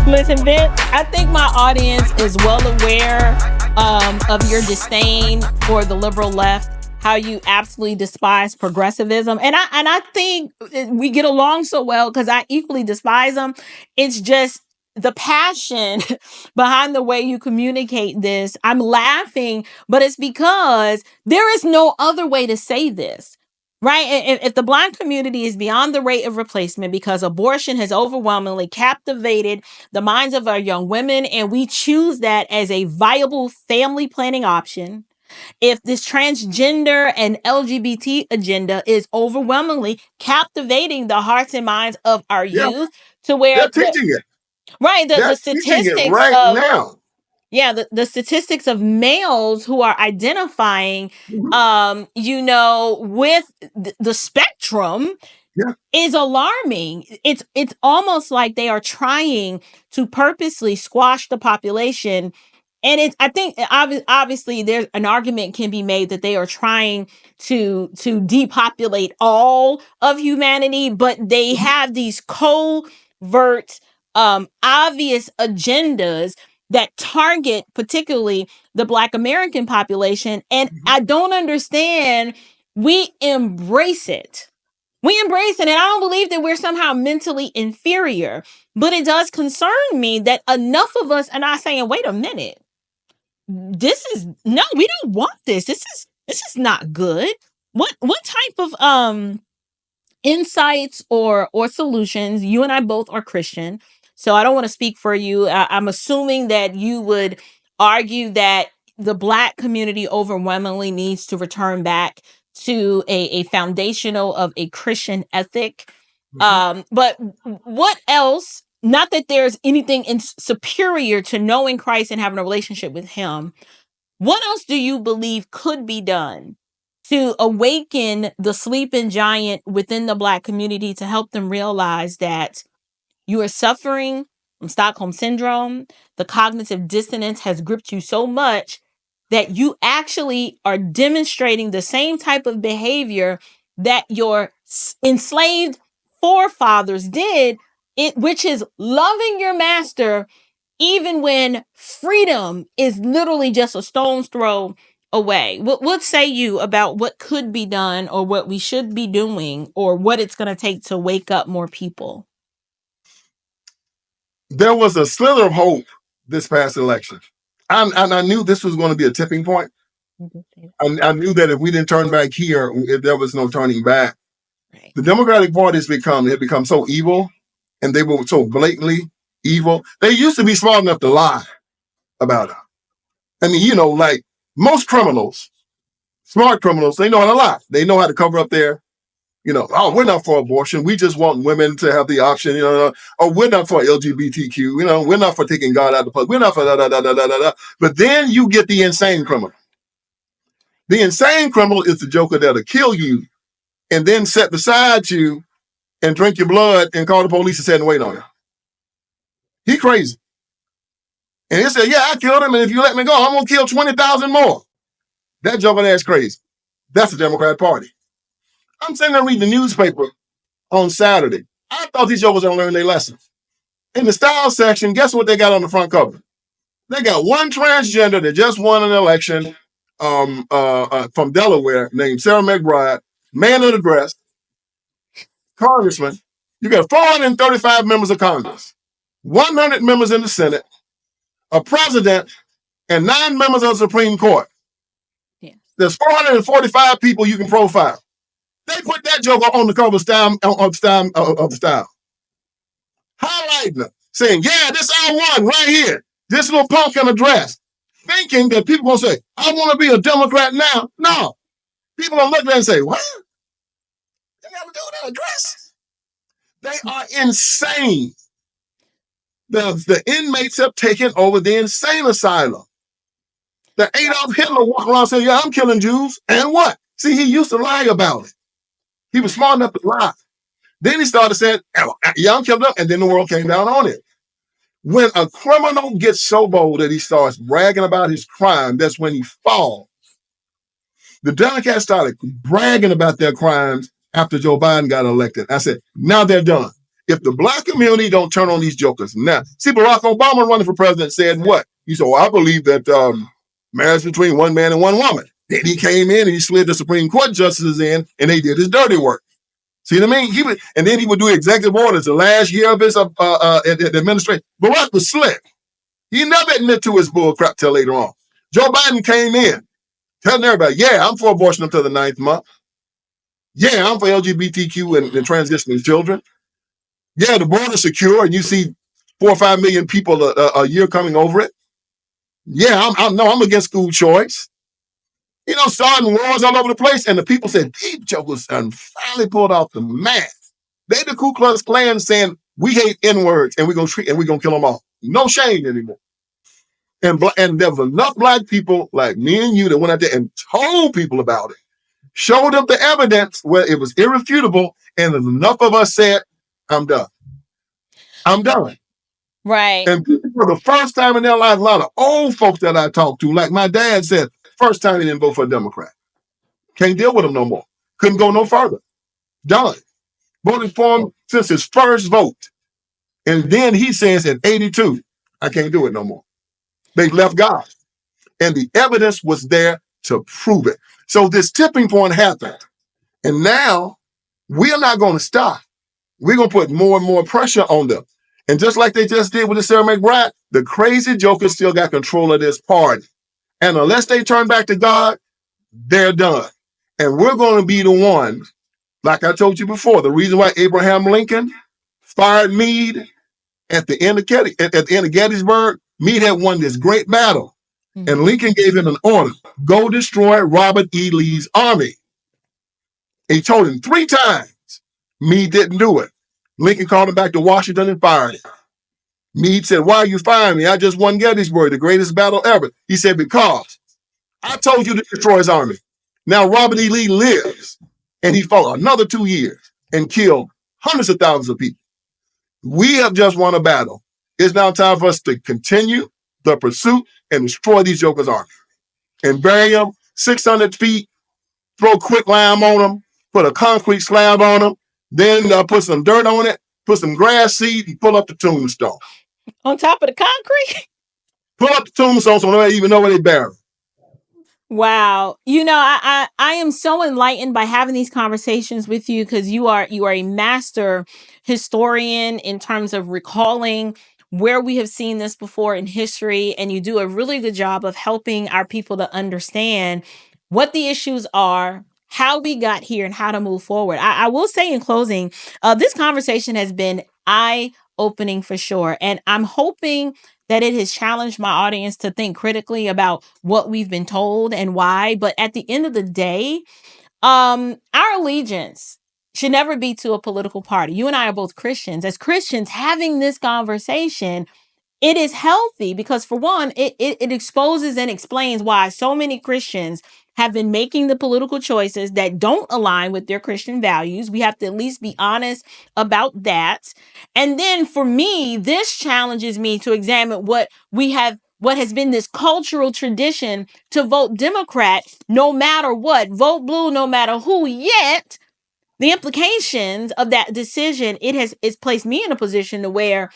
Listen, Vince, I think my audience is well aware of your disdain for the liberal left, how you absolutely despise progressivism. And I think we get along so well because I equally despise them. It's just the passion behind the way you communicate this. I'm laughing, but it's because there is no other way to say this. Right. If the Black community is beyond the rate of replacement because abortion has overwhelmingly captivated the minds of our young women, and we choose that as a viable family planning option. If this transgender and LGBT agenda is overwhelmingly captivating the hearts and minds of our Yeah, youth, to where they're teaching it. the They're teaching it statistics right of now. the statistics of males who are identifying Mhm. with the spectrum Yeah. is alarming. It's almost like they are trying to purposely squash the population. And I think obviously there's an argument can be made that they are trying to depopulate all of humanity, but they Mhm. have these covert, obvious agendas that target particularly the Black American population. And Mhm. I don't understand. We embrace it. We embrace it. And I don't believe that we're somehow mentally inferior. But it does concern me that enough of us are not saying, wait a minute, this is no, we don't want this. This is not good. What type of insights or solutions? You and I both are Christian, so I don't want to speak for you. I'm assuming that you would argue that the Black community overwhelmingly needs to return back to a foundational of a Christian ethic. Mhm. But what else? Not that there's anything superior to knowing Christ and having a relationship with Him. What else do you believe could be done to awaken the sleeping giant within the Black community to help them realize that you are suffering from Stockholm Syndrome? The cognitive dissonance has gripped you so much that you actually are demonstrating the same type of behavior that your enslaved forefathers did, which is loving your master even when freedom is literally just a stone's throw away. What say you about what could be done or what we should be doing or what it's going to take to wake up more people? There was a slither of hope this past election. I knew this was going to be a tipping point. I knew that if we didn't turn back here, if there was no turning back. Right. The Democratic Party had become so evil, and they were so blatantly evil. They used to be smart enough to lie about it. I mean, like most criminals, smart criminals, they know how to lie. They know how to cover up their, oh, we're not for abortion. We just want women to have the option, or we're not for LGBTQ, we're not for taking God out of the public. We're not for da da da da da da. But then you get the insane criminal. The insane criminal is the joker that'll kill you and then sit beside you and drink your blood and call the police and sit and wait on you. He crazy. And he said, yeah, I killed him, and if you let me go, I'm going to kill 20,000 more. That joker there's crazy. That's the Democrat Party. I'm sitting there reading the newspaper on Saturday. I thought these jokers don't learn their lessons. In the style section, guess what they got on the front cover? They got one transgender that just won an election from Delaware named Sarah McBride, man of the dress, congressman. You got 435 members of Congress, 100 members in the Senate, a president, and 9 members of the Supreme Court. Yeah. There's 445 people you can profile. They put that joker on the cover of the style, highlighting them, saying, yeah, this our one right here. This little punk in a dress. Thinking that people gonna say, I want to be a Democrat now. No. People gonna look at that and say, what? They never do that address. They are insane. The inmates have taken over the insane asylum. The Adolf Hitler walking around saying, yeah, I'm killing Jews. And what? See, he used to lie about it. He was smart enough to lie. Then he started saying, yeah, I'm killing them. And then the world came down on it. When a criminal gets so bold that he starts bragging about his crime, that's when he falls. The Democrats started bragging about their crimes after Joe Biden got elected. I said, now they're done. if the black community don't turn on these jokers. Now, see, Barack Obama running for president said what? He said, well, I believe that marriage between one man and one woman. Then he came in and he slid the Supreme Court justices in, and they did his dirty work. See what I mean? And then he would do executive orders the last year of his administration. Barack was slick. He never admitted to his bull crap till later on. Joe Biden came in telling everybody, yeah, I'm for abortion up to the 9th month. Yeah, I'm for LGBTQ and transitioning children. Yeah, the border's secure, and you see 4 or 5 million people a year coming over it. Yeah, I'm against school choice. You know, starting wars all over the place, and the people said, these jokers finally pulled off the mask. They the Ku Klux Klan saying, we hate N-words, and we're gonna kill them all. No shame anymore. And there was enough black people like me and you that went out there and told people about it. Showed them the evidence where it was irrefutable, and enough of us said, I'm done. I'm done. Right. And for the first time in their life, a lot of old folks that I talked to, like my dad said, first time he didn't vote for a Democrat. Can't deal with him no more. Couldn't go no further. Done. Voted for him since his first vote. And then he says at 82, I can't do it no more. They left God. And the evidence was there to prove it. So this tipping point happened. And now we're not going to stop. We're going to put more and more pressure on them. And just like they just did with the Sarah McBride, the crazy jokers still got control of this party. And unless they turn back to God, they're done. And we're going to be the ones, like I told you before, the reason why Abraham Lincoln fired Meade at the end of Gettysburg, Meade had won this great battle. And Lincoln gave him an order, go destroy Robert E. Lee's army. He told him 3 times. Meade didn't do it. Lincoln called him back to Washington and fired him. Meade said, why are you firing me? I just won Gettysburg, the greatest battle ever. He said, because I told you to destroy his army. Now Robert E. Lee lives, and he fought another 2 years and killed hundreds of thousands of people. We have just won a battle. It's now time for us to continue the pursuit and destroy these jokers' army and bury them 600 feet, throw quicklime on them, put a concrete slab on them, then put some dirt on it, put some grass seed, and pull up the tombstone. On top of the concrete? Pull up the tombstone so nobody even know where they buried. Wow. You know, I am so enlightened by having these conversations with you, because you are a master historian in terms of recalling where we have seen this before in history, and you do a really good job of helping our people to understand what the issues are, how we got here, and how to move forward. I will say in closing, this conversation has been eye-opening for sure, and I'm hoping that it has challenged my audience to think critically about what we've been told and why. But at the end of the day, our allegiance should never be to a political party. You and I are both Christians. As Christians, having this conversation, it is healthy because, for one, it exposes and explains why so many Christians have been making the political choices that don't align with their Christian values. We have to at least be honest about that. And then for me, this challenges me to examine what has been this cultural tradition to vote Democrat no matter what, vote blue no matter who, yet the implications of that decision, it's placed me in a position to where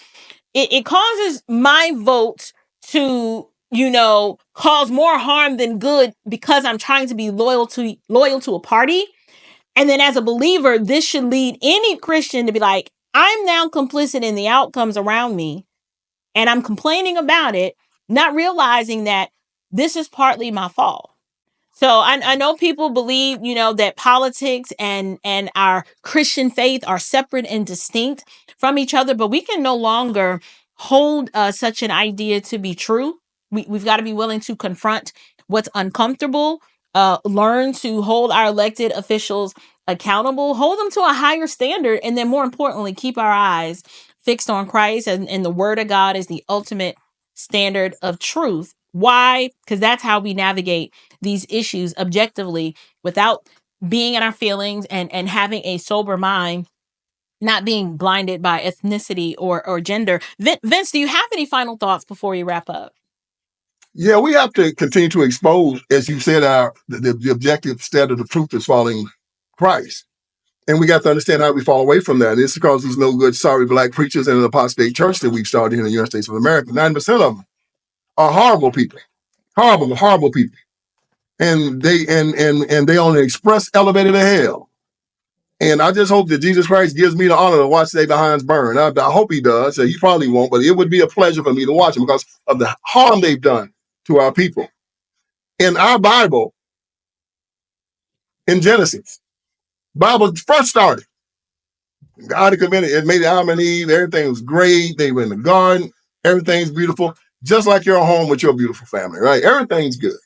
it causes my vote to, cause more harm than good because I'm trying to be loyal to a party. And then as a believer, this should lead any Christian to be like, I'm now complicit in the outcomes around me, and I'm complaining about it, not realizing that this is partly my fault. So I know people believe, that politics and our Christian faith are separate and distinct from each other, but we can no longer hold such an idea to be true. We've got to be willing to confront what's uncomfortable, learn to hold our elected officials accountable, hold them to a higher standard, and then more importantly, keep our eyes fixed on Christ, and the Word of God is the ultimate standard of truth. Why? Because that's how we navigate these issues objectively without being in our feelings, and having a sober mind, not being blinded by ethnicity or gender. Vince, do you have any final thoughts before we wrap up? Yeah, we have to continue to expose, as you said, the objective standard of truth is following Christ. And we got to understand how we fall away from that. It's because these no good, sorry black preachers in an apostate church that we've started here in the United States of America. 90% of them are horrible people. Horrible people. And they only express elevator to hell. And I just hope that Jesus Christ gives me the honor to watch their behinds burn. I hope he does. He probably won't, but it would be a pleasure for me to watch them because of the harm they've done to our people. In our Bible, in Genesis, Bible first started. God had committed, it made Adam and Eve, everything was great. They were in the garden, everything's beautiful, just like you're home with your beautiful family, right? Everything's good.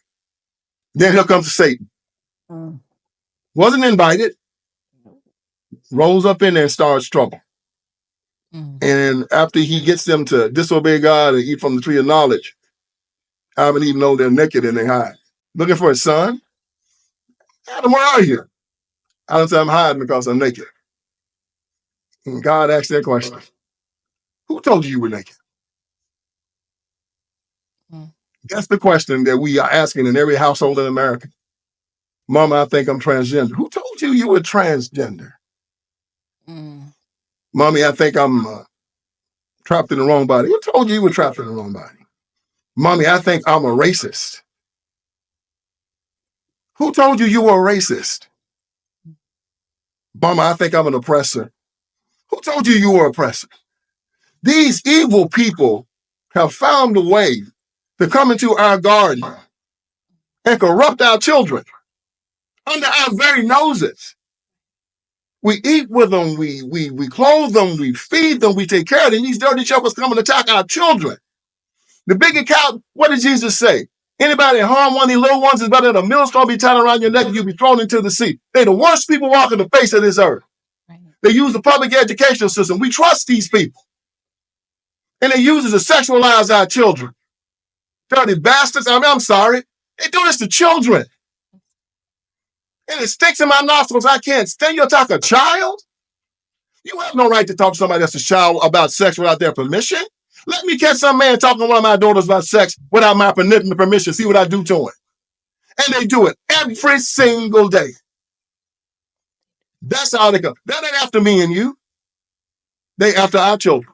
Then here comes Satan. Wasn't invited, rose up in there and starts trouble. And after he gets them to disobey God and eat from the tree of knowledge, Adam and Eve know they're naked and they hide. Looking for his son? Adam, where are you? Adam said, I'm hiding because I'm naked. And God asked that question. Who told you you were naked? That's the question that we are asking in every household in America. Mama, I think I'm transgender. Who told you you were transgender? Mommy, I think I'm trapped in the wrong body. Who told you you were trapped in the wrong body? Mommy, I think I'm a racist. Who told you you were a racist? Mama, I think I'm an oppressor. Who told you you were an oppressor? These evil people have found a way to come into our garden and corrupt our children under our very noses. We eat with them, we clothe them, we feed them, we take care of them. These dirty jokers come and attack our children. The big account, what did Jesus say? Anybody harm one of these little ones is better than a millstone be tied around your neck and you'll be thrown into the sea. They're the worst people walking the face of this earth. Right. They use the public education system. We trust these people. And they use it to sexualize our children. Dirty bastards. I'm sorry. They do this to children. And it stinks in my nostrils. I can't stand you talk a child. You have no right to talk to somebody that's a child about sex without their permission. Let me catch some man talking to one of my daughters about sex without my permission. See what I do to him. And they do it every single day. That's how they go. That ain't after me and you. They after our children.